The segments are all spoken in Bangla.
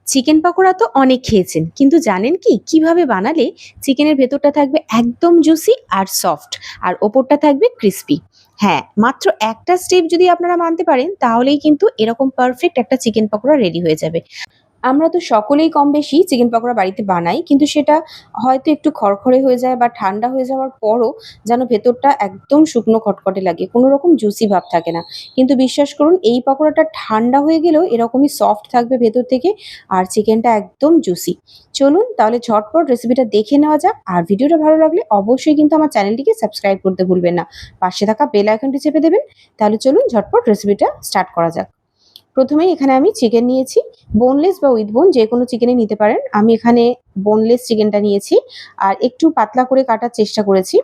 চিকেন পকোড়া তো অনেক খেয়েছেন, কিন্তু জানেন কি কিভাবে বানালে চিকেনের ভেতরটা থাকবে একদম জুসি আর সফট, আর ওপরটা থাকবে ক্রিস্পি। হ্যাঁ, মাত্র একটা স্টেপ যদি আপনারা মানতে পারেন তাহলেই কিন্তু এরকম পারফেক্ট একটা চিকেন পকোড়া রেডি হয়ে যাবে। আমরা তো সকলেই কম বেশি চিকেন পকোড়া বাড়িতে বানাই, কিন্তু সেটা হয়তো একটু খড়খড়ে হয়ে যায় বা ঠান্ডা হয়ে যাওয়ার পরও যেন ভেতরটা একদম শুকনো খটখটে লাগে, কোনো রকম জুসি ভাব থাকে না। কিন্তু বিশ্বাস করুন, এই পকোড়াটা ঠান্ডা হয়ে গেলেও এরকমই সফট থাকবে ভেতর থেকে, আর চিকেনটা একদম জুসি। চলুন তাহলে ঝটপট রেসিপিটা দেখে নেওয়া যাক। আর ভিডিওটা ভালো লাগলে অবশ্যই কিন্তু আমার চ্যানেলটিকে সাবস্ক্রাইব করতে ভুলবেন না, পাশে থাকা বেল আইকনটি চেপে দেবেন। তাহলে চলুন ঝটপট রেসিপিটা স্টার্ট করা যাক। প্রথমেই এখানে আমি চিকেন নিয়েছি, বোনলেস বা উইথ বোন যে কোনো চিকেনই নিতে পারেন। আমি এখানে বোনলেস চিকেনটা নিয়েছি আর একটু পাতলা করে কাটার চেষ্টা করেছি।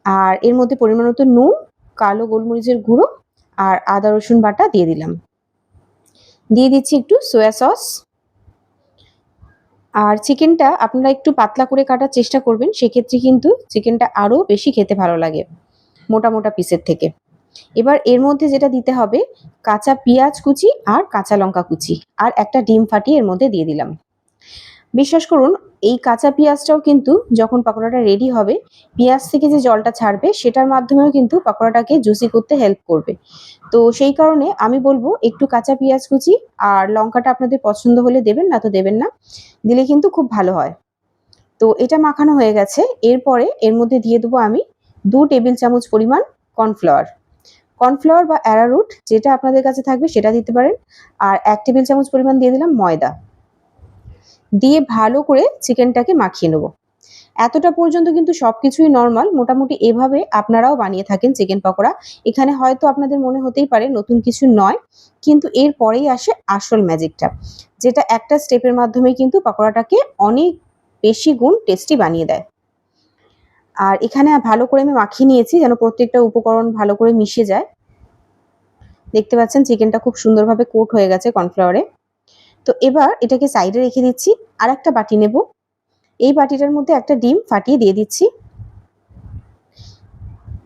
আর এর মধ্যে পরিমাণ মতো নুন, কালো গোলমরিচের গুঁড়ো আর আদা রসুন বাটা দিয়ে দিলাম। দিয়ে দিচ্ছি একটু সয়া সস। আর চিকেনটা আপনারা একটু পাতলা করে কাটার চেষ্টা করবেন, সেক্ষেত্রে কিন্তু চিকেনটা আরও বেশি খেতে ভালো লাগে মোটা মোটা পিসের থেকে। এবার এর মধ্যে যেটা দিতে হবে, কাঁচা পেঁয়াজ কুচি আর কাঁচা লঙ্কা কুচি, আর একটা ডিম ফাটিয়ে এর মধ্যে দিয়ে দিলাম। বিশ্বাস করুন, এই কাঁচা পেঁয়াজটাও কিন্তু যখন পকোড়াটা রেডি হবে, পেঁয়াজ থেকে যে জলটা ছাড়বে সেটার মাধ্যমেও কিন্তু পকোড়াটাকে জুসি করতে হেল্প করবে। তো সেই কারণে আমি বলবো একটু কাঁচা পেঁয়াজ কুচি আর লঙ্কাটা আপনাদের পছন্দ হলে দেবেন, না তো দেবেন না, দিলে কিন্তু খুব ভালো হয়। তো এটা মাখানো হয়ে গেছে। এরপরে এর মধ্যে দিয়ে দেবো আমি 2 টেবিল চামচ পরিমাণ কর্নফ্লাওয়ার। কর্নফ্লাওয়ার বা অ্যারারুট যেটা আপনাদের কাছে থাকবে সেটা দিতে পারেন। আর 1 টেবিল চামচ পরিমাণ দিয়ে দিলাম ময়দা। দিয়ে ভালো করে চিকেনটাকে মাখিয়ে নেব। এতটা পর্যন্ত কিন্তু সবকিছুই নরমাল। মোটামুটি এভাবে আপনারাও বানিয়ে থাকেন চিকেন পকোড়া। এখানে হয়তো আপনাদের মনে হতেই পারে নতুন কিছু নয়, কিন্তু এর পরেই আসে আসল ম্যাজিকটা, যেটা একটা স্টেপের মাধ্যমেই কিন্তু পকোড়াটাকে অনেক বেশি গুণ টেস্টি বানিয়ে দেয়। আর এখানে ভালো করে আমি মাখিয়ে নিয়েছি যেন প্রত্যেকটা উপকরণ ভালো করে মিশে যায়। দেখতে পাচ্ছেন চিকেনটা খুব সুন্দরভাবে কোট হয়ে গেছে কর্নফ্লাওয়ারে। তো এবার এটাকে সাইডে রেখে দিচ্ছি। আরেকটা বাটি নেব। এই বাটিটার মধ্যে একটা ডিম ফাটিয়ে দিয়ে দিচ্ছি।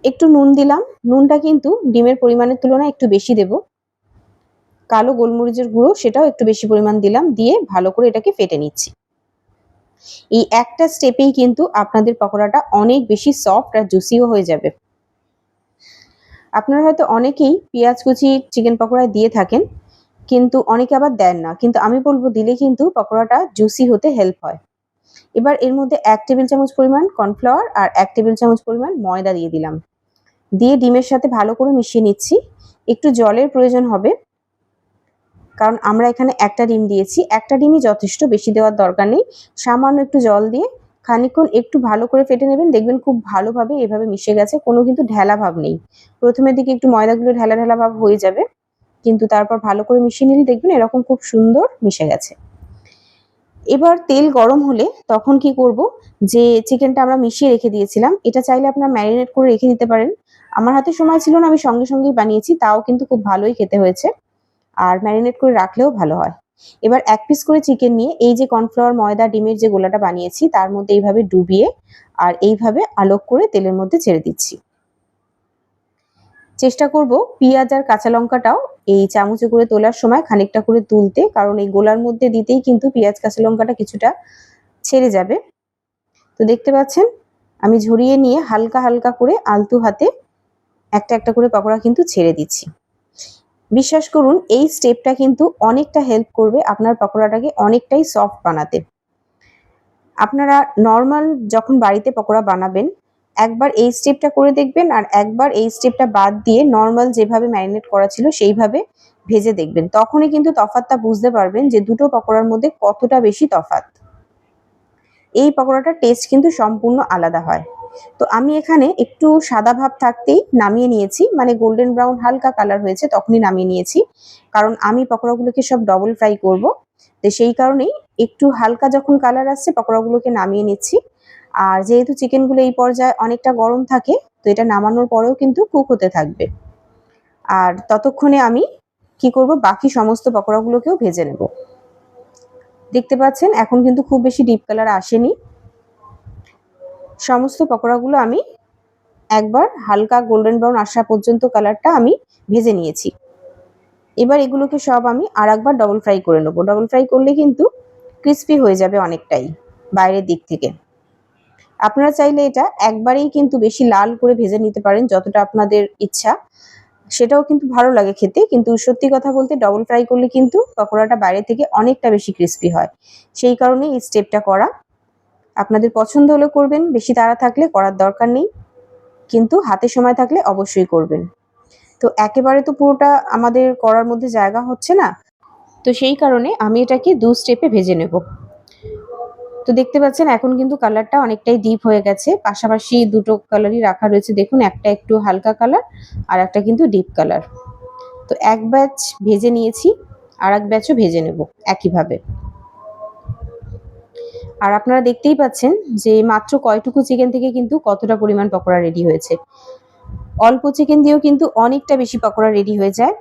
একটু নুন দিলাম। নুনটা কিন্তু ডিমের পরিমাণের তুলনায় একটু বেশি দেব। কালো গোলমরিচের গুঁড়ো সেটাও একটু বেশি পরিমাণ দিলাম। দিয়ে ভালো করে এটাকে ফেটে নিচ্ছি। এই একটা স্টেপেই কিন্তু আপনাদের পকোড়াটা অনেক বেশি সফট আর জুসিও হয়ে যাবে। আপনারা হয়তো অনেকেই পেঁয়াজ কুচি চিকেন পকোড়ায় দিয়ে থাকেন, কিন্তু অনেকে আবার দেন না। কিন্তু আমি বলব দিলে কিন্তু পকোড়াটা জুসি হতে হেল্প হয়। এবার এর মধ্যে 1 টেবিল চামচ পরিমাণ কর্নফ্লাওয়ার আর 1 টেবিল চামচ পরিমাণ ময়দা দিয়ে দিলাম। দিয়ে ডিমের সাথে ভালো করে মিশিয়ে নিচ্ছি। একটু জলের প্রয়োজন হবে, কারণ আমরা এখানে একটা ডিম দিয়েছি। একটা ডিমই যথেষ্ট, বেশি দেওয়ার দরকার নেই। সামান্য একটু জল দিয়ে খানিকক্ষণ একটু ভালো করে ফেটে নেবেন। দেখবেন খুব ভালোভাবে এভাবে মিশে গেছে, কোনো কিন্তু ঢেলা ভাব নেই। প্রথমের দিকে একটু ময়দাগুলো ঢেলা ঢেলা ভাব হয়ে যাবে, কিন্তু তারপর ভালো করে মিশিয়ে নিলে দেখবেন এরকম খুব সুন্দর মিশে গেছে। এবার তেল গরম হলে তখন কি করব, যে চিকেনটা আমরা মিশিয়ে রেখে দিয়েছিলাম, এটা চাইলে আপনারা ম্যারিনেট করে রেখে দিতে পারেন। আমার হাতে সময় ছিল না, আমি সঙ্গে সঙ্গেই বানিয়েছি, তাও কিন্তু খুব ভালোই খেতে হয়েছে। আর ম্যারিনেট করে রাখলেও ভালো হয়। এবার 1 পিস করে চিকেন নিয়ে এই যে কর্নফ্লাওয়ার, ময়দা, ডিমের যে গোলাটা বানিয়েছি তার মধ্যে এইভাবে ডুবিয়ে আর এইভাবে আলোক করে তেলের মধ্যে ছেড়ে দিচ্ছি। চেষ্টা করব পেঁয়াজ আর কাঁচা লঙ্কাটাও এই চামচে করে তোলার সময় খানিকটা করে তুলতে, কারণ এই গোলার মধ্যে দিতেই কিন্তু পেঁয়াজ কাঁচা লঙ্কাটা কিছুটা ছেড়ে যাবে। তো দেখতে পাচ্ছেন আমি ঝরিয়ে নিয়ে হালকা হালকা করে আলতু হাতে একটা একটা করে পকোড়া কিন্তু ছেড়ে দিচ্ছি। বিশ্বাস করুন, এই স্টেপটা কিন্তু অনেকটা হেল্প করবে আপনার পকোড়াটাকে অনেকটাই সফট বানাতে। আপনারা নরমাল যখন বাড়িতে পকোড়া বানাবেন, একবার এই স্টেপটা করে দেখবেন আর একবার এই স্টেপটা বাদ দিয়ে নরমাল যেভাবে ম্যারিনেট করা ছিল সেইভাবে ভেজে দেখবেন। তখনই কিন্তু তফাৎটা বুঝতে পারবেন যে দুটো পকোড়ার মধ্যে কতটা বেশি তফাৎ। এই পকোড়াটার টেস্ট কিন্তু সম্পূর্ণ আলাদা হয়। তো আমি এখানে একটু সাদা ভাব থাকতেই নামিয়ে নিয়েছি, মানে গোল্ডেন ব্রাউন হালকা কালার হয়েছে তখনই নামিয়ে নিয়েছি, কারণ আমি পকোড়াগুলোকে সব ডবল ফ্রাই করব। তো সেই কারণেই একটু হালকা যখন কালার আসছে পকোড়াগুলোকে নামিয়ে নিচ্ছি। আর যেহেতু চিকেনগুলো এই পর্যায়ে অনেকটা গরম থাকে, তো এটা নামানোর পরেও কিন্তু কুক হতে থাকবে। আর ততক্ষণে আমি কি করব, বাকি সমস্ত পকোড়াগুলোকেও ভেজে নেব। দেখতে পাচ্ছেন এখন কিন্তু খুব বেশি ডিপ কালার আসেনি। সমস্ত পকোড়াগুলো আমি একবার হালকা গোল্ডেন ব্রাউন আসা পর্যন্ত কালারটা আমি ভেজে নিয়েছি। এবার এগুলোকে সব আমি আরেকবার ডবল ফ্রাই করে নেবো। ডবল ফ্রাই করলে কিন্তু ক্রিস্পি হয়ে যাবে অনেকটাই বাইরের দিক থেকে। আপনারা চাইলে এটা একবারেই কিন্তু বেশি লাল করে ভেজে নিতে পারেন, যতটা আপনাদের ইচ্ছা, সেটাও কিন্তু ভালো লাগে খেতে। কিন্তু সত্যি কথা বলতে ডবল ফ্রাই করলে কিন্তু পকোড়াটা বাইরে থেকে অনেকটা বেশি ক্রিস্পি হয়। সেই কারণেই এই স্টেপটা করা। আপনাদের পছন্দ হলে করবেন, বেশি তাড়া থাকলে করার দরকার নেই, কিন্তু হাতে সময় থাকলে অবশ্যই করবেন। তো একেবারে তো পুরোটা আমাদের করার মধ্যে জায়গা হচ্ছে না, তো সেই কারণে আমি এটাকে 2 স্টেপে ভেজে নেব। তো দেখতে পাচ্ছেন এখন কিন্তু কালারটা অনেকটাই ডিপ হয়ে গেছে। পাশাপাশি দুটো কালারই রাখা রয়েছে, দেখুন একটা একটু হালকা কালার আর একটা কিন্তু ডিপ কালার। তো এক ব্যাচ ভেজে নিয়েছি, আর এক ব্যাচও ভেজে নেব একইভাবে। আর আপনারা দেখতেই পাচ্ছেন যে মাত্র কয়টুকু চিকেন থেকে কিন্তু কতটা পরিমাণ পকোড়া রেডি হয়েছে। অল্প চিকেন দিয়েও কিন্তু অনেকটা বেশি পকোড়া রেডি হয়ে যায়।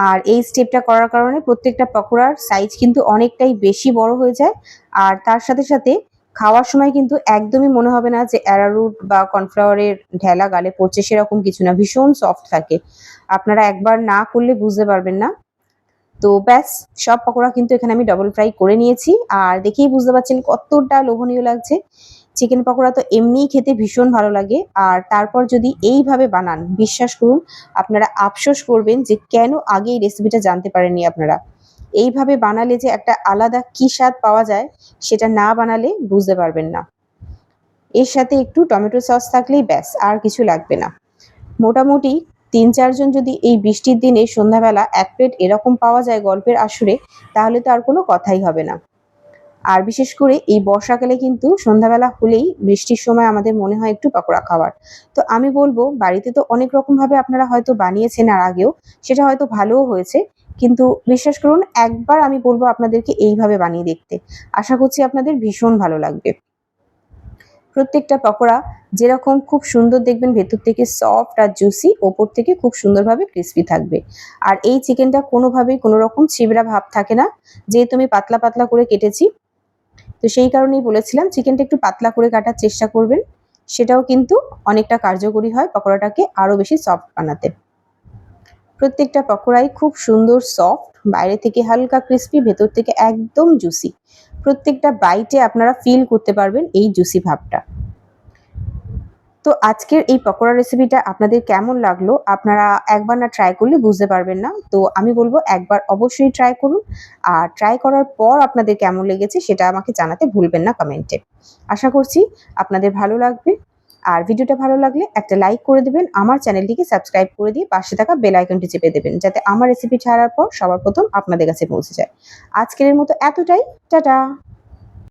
আর এই স্টেপটা করার কারণে প্রত্যেকটা পকোড়ার সাইজ কিন্তু অনেকটাই বেশি বড় হয়ে যায়। আর তার সাথে সাথে খাওয়ার সময় কিন্তু একদমই মনে হবে না যে অ্যারারুট বা কর্নফ্লাওয়ারের ঢেলা গালে পড়ছে, সেরকম কিছু না, ভীষণ সফট থাকে। আপনারা একবার না করলে বুঝতে পারবেন না। তো ব্যাস, সব পকোড়া কিন্তু এখানে আমি ডবল ফ্রাই করে নিয়েছি। আর দেখেই বুঝতে পারছেন কতটা লোভনীয় লাগছে। চিকেন পকোড়া তো এমনিই খেতে ভীষণ ভালো লাগে, আর তারপর যদি এইভাবে বানান, বিশ্বাস করুন আপনারা আফসোস করবেন যে কেন আগে এই রেসিপিটা জানতে পারেননি আপনারা। এইভাবে বানালে যে একটা আলাদা কি স্বাদ পাওয়া যায়, সেটা না বানালে বুঝতে পারবেন না। এর সাথে একটু টমেটো সস থাকলেই ব্যাস, আর কিছু লাগবে না। মোটামুটি ৩-৪ জন যদি এই বৃষ্টির দিনে সন্ধ্যাবেলা ১ প্লেট এরকম পাওয়া যায় গল্পের আসরে, তাহলে তো আর কোনো কথাই হবে না। আর বিশেষ করে এই বর্ষাকালে কিন্তু সন্ধ্যাবেলা হলেই বৃষ্টির সময় আমাদের মনে হয় একটু পকোড়া খাওয়ার। তো আমি বলবো বাড়িতে তো অনেক রকমভাবে আপনারা হয়তো বানিয়েছেন আর আগেও, সেটা হয়তো ভালোও হয়েছে। কিন্তু বিশ্বাস করুন একবার আমি বলবো আপনাদেরকে এইভাবে বানিয়ে দেখতে। আশা করছি আপনাদের ভীষণ ভালো লাগবে। প্রত্যেকটা পকোড়া যেরকম খুব সুন্দর দেখবেন ভেতর থেকে সফট আর জুসি, ওপর থেকে খুব সুন্দরভাবে ক্রিস্পি থাকবে। আর এই চিকেনটা কোনোভাবেই কোনো রকম ছিবড়া ভাব থাকে না, যেহেতু আমি পাতলা পাতলা করে কেটেছি। তো সেই কারণেই বলেছিলাম চিকেনটা একটু পাতলা করে কাটার চেষ্টা করবেন, সেটাও কিন্তু অনেকটা কার্যকরী হয় পকোড়াটাকে আরও বেশি সফট বানাতে। প্রত্যেকটা পকোড়াই খুব সুন্দর সফট, বাইরে থেকে হালকা ক্রিস্পি, ভেতর থেকে একদম জুসি। প্রত্যেকটা বাইটে আপনারা ফিল করতে পারবেন এই জুসি ভাবটা। তো আজকের এই পকোড়া রেসিপিটা আপনাদের কেমন লাগলো? আপনারা একবার না ট্রাই করলে বুঝতে পারবেন না। তো আমি বলব একবার অবশ্যই ট্রাই করুন। আর ট্রাই করার পর আপনাদের কেমন লেগেছে সেটা আমাকে জানাতে ভুলবেন না কমেন্টে। আশা করছি আপনাদের ভালো লাগবে। আর ভিডিওটা ভালো লাগলে একটা লাইক করে দেবেন। আমার চ্যানেলটিকে সাবস্ক্রাইব করে দিয়ে পাশে থাকা বেল আইকনটি চেপে দেবেন, যাতে আমার রেসিপি ছাড়ার পর সবার প্রথম আপনাদের কাছে পৌঁছে যায়। আজকের মতো এতটাই। টাটা।